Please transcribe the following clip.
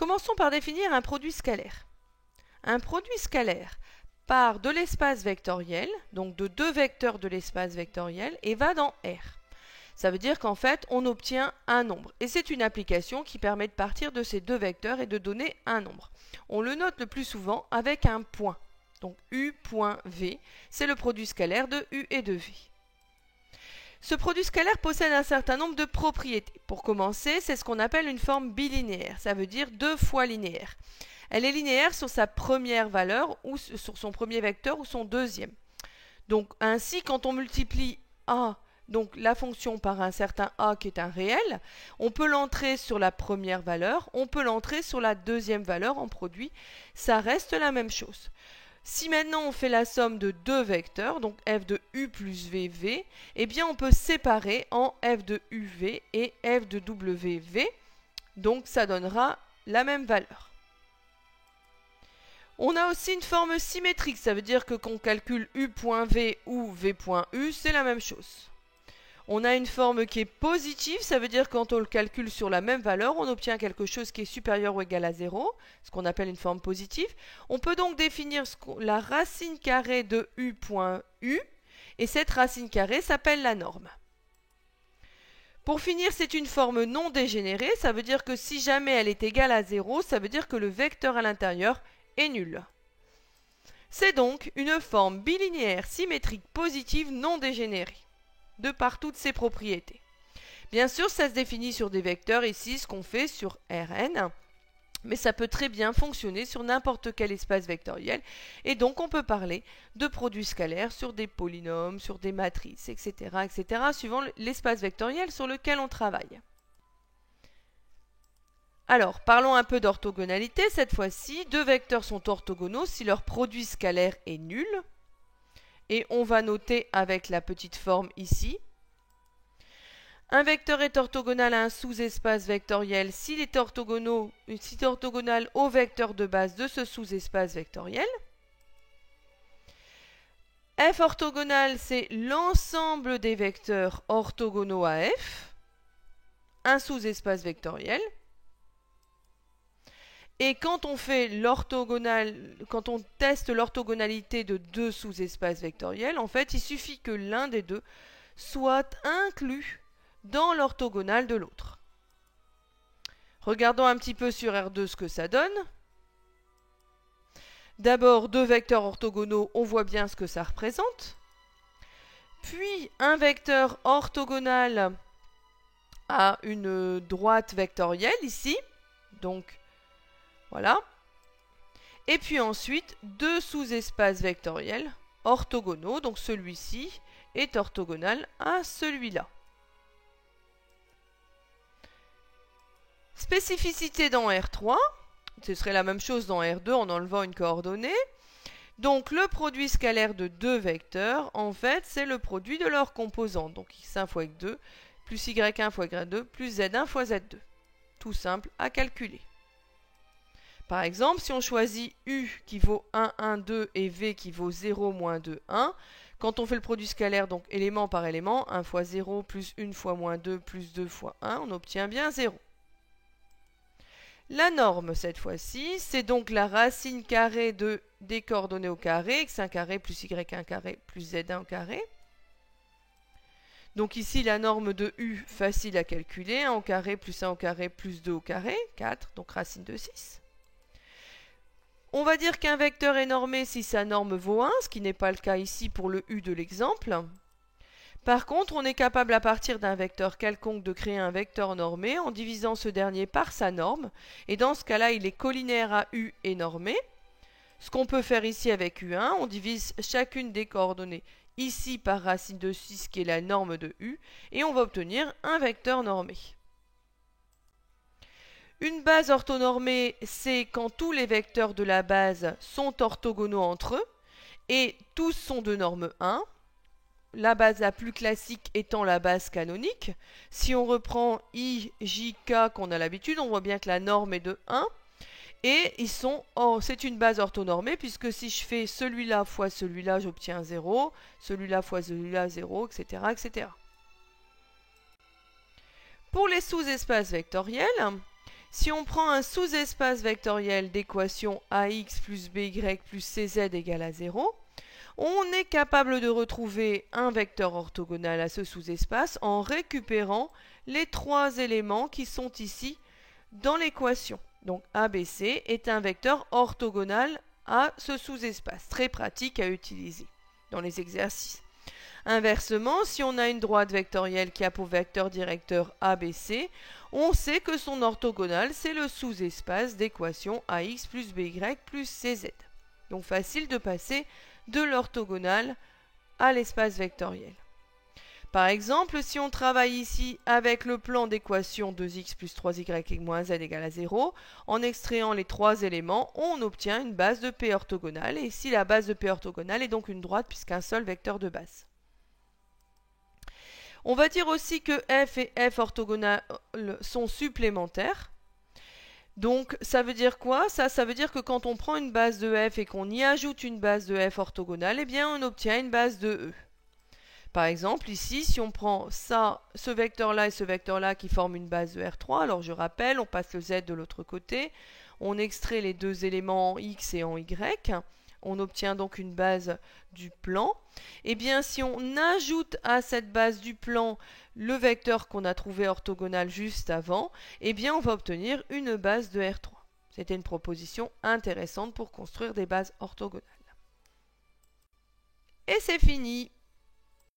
commençons par définir un produit scalaire. Un produit scalaire part de l'espace vectoriel, donc de deux vecteurs de l'espace vectoriel, et va dans R. Ça veut dire qu'en fait, on obtient un nombre. Et c'est une application qui permet de partir de ces deux vecteurs et de donner un nombre. On le note le plus souvent avec un point. Donc U.V, c'est le produit scalaire de U et de V. Ce produit scalaire possède un certain nombre de propriétés. Pour commencer, c'est ce qu'on appelle une forme bilinéaire. Ça veut dire deux fois linéaire. Elle est linéaire sur sa première valeur ou sur son premier vecteur ou son deuxième. Donc ainsi, quand on multiplie A, donc la fonction par un certain A qui est un réel, on peut l'entrer sur la première valeur, on peut l'entrer sur la deuxième valeur en produit. Ça reste la même chose. Si maintenant on fait la somme de deux vecteurs, donc f de u plus vv, eh bien on peut séparer en f de uv et f de wv, donc ça donnera la même valeur. On a aussi une forme symétrique, ça veut dire que qu'on calcule u.v ou v.u, c'est la même chose. On a une forme qui est positive, ça veut dire que quand on le calcule sur la même valeur, on obtient quelque chose qui est supérieur ou égal à 0, ce qu'on appelle une forme positive. On peut donc définir la racine carrée de u.u, et cette racine carrée s'appelle la norme. Pour finir, c'est une forme non dégénérée, ça veut dire que si jamais elle est égale à 0, ça veut dire que le vecteur à l'intérieur est nul. C'est donc une forme bilinéaire symétrique positive non dégénérée, de par toutes ses propriétés. Bien sûr, ça se définit sur des vecteurs, ici ce qu'on fait sur Rn, mais ça peut très bien fonctionner sur n'importe quel espace vectoriel, et donc on peut parler de produits scalaires sur des polynômes, sur des matrices, etc., suivant l'espace vectoriel sur lequel on travaille. Alors, parlons un peu d'orthogonalité. Cette fois-ci, deux vecteurs sont orthogonaux si leur produit scalaire est nul. Et on va noter avec la petite forme ici. Un vecteur est orthogonal à un sous-espace vectoriel s'il est orthogonal au vecteur de base de ce sous-espace vectoriel. F orthogonal, c'est l'ensemble des vecteurs orthogonaux à F, un sous-espace vectoriel. Et quand on fait quand on teste l'orthogonalité de deux sous-espaces vectoriels, en fait, il suffit que l'un des deux soit inclus dans l'orthogonale de l'autre. Regardons un petit peu sur R2 ce que ça donne. D'abord, deux vecteurs orthogonaux, on voit bien ce que ça représente. Puis, un vecteur orthogonal à une droite vectorielle, ici. Donc, voilà. Et puis ensuite, deux sous-espaces vectoriels orthogonaux. Donc celui-ci est orthogonal à celui-là. Spécificité dans R3. Ce serait la même chose dans R2 en enlevant une coordonnée. Donc le produit scalaire de deux vecteurs, en fait, c'est le produit de leurs composantes. Donc x1 fois x2 plus y1 fois y2 plus z1 fois z2. Tout simple à calculer. Par exemple, si on choisit U qui vaut 1, 1, 2 et V qui vaut 0, moins 2, 1, quand on fait le produit scalaire, donc élément par élément, 1 fois 0 plus 1 fois moins 2 plus 2 fois 1, on obtient bien 0. La norme, cette fois-ci, c'est donc la racine carrée des coordonnées au carré, x1 carré plus y1 carré plus z1 au carré. Donc ici, la norme de U, facile à calculer, 1 au carré plus 1 au carré plus 2 au carré, 4, donc racine de 6. On va dire qu'un vecteur est normé si sa norme vaut 1, ce qui n'est pas le cas ici pour le U de l'exemple. Par contre, on est capable à partir d'un vecteur quelconque de créer un vecteur normé en divisant ce dernier par sa norme. Et dans ce cas-là, il est collinaire à U et normé. Ce qu'on peut faire ici avec U1, on divise chacune des coordonnées ici par racine de 6 qui est la norme de U. Et on va obtenir un vecteur normé. Une base orthonormée, c'est quand tous les vecteurs de la base sont orthogonaux entre eux et tous sont de norme 1. La base la plus classique étant la base canonique. Si on reprend I, J, K qu'on a l'habitude, on voit bien que la norme est de 1. Et c'est une base orthonormée puisque si je fais celui-là fois celui-là, j'obtiens 0. Celui-là fois celui-là, 0, etc., etc. Pour les sous-espaces vectoriels, Si on prend un sous-espace vectoriel d'équation ax plus by plus cz égale à 0, on est capable de retrouver un vecteur orthogonal à ce sous-espace en récupérant les trois éléments qui sont ici dans l'équation. Donc ABC est un vecteur orthogonal à ce sous-espace, très pratique à utiliser dans les exercices. Inversement, si on a une droite vectorielle qui a pour vecteur directeur ABC, on sait que son orthogonal, c'est le sous-espace d'équation ax plus by plus cz. Donc facile de passer de l'orthogonal à l'espace vectoriel. Par exemple, si on travaille ici avec le plan d'équation 2x plus 3y moins z égale à 0, en extrayant les trois éléments, on obtient une base de P orthogonale. Et ici, la base de P orthogonale est donc une droite puisqu'un seul vecteur de base. On va dire aussi que f et f orthogonales sont supplémentaires. Donc, ça veut dire quoi? Ça veut dire que quand on prend une base de f et qu'on y ajoute une base de f orthogonale, eh bien, on obtient une base de e. Par exemple, ici, si on prend ce vecteur-là et ce vecteur-là qui forment une base de R3, alors je rappelle, on passe le Z de l'autre côté, on extrait les deux éléments en X et en Y, on obtient donc une base du plan. Et bien, si on ajoute à cette base du plan le vecteur qu'on a trouvé orthogonal juste avant, eh bien, on va obtenir une base de R3. C'était une proposition intéressante pour construire des bases orthogonales. Et c'est fini!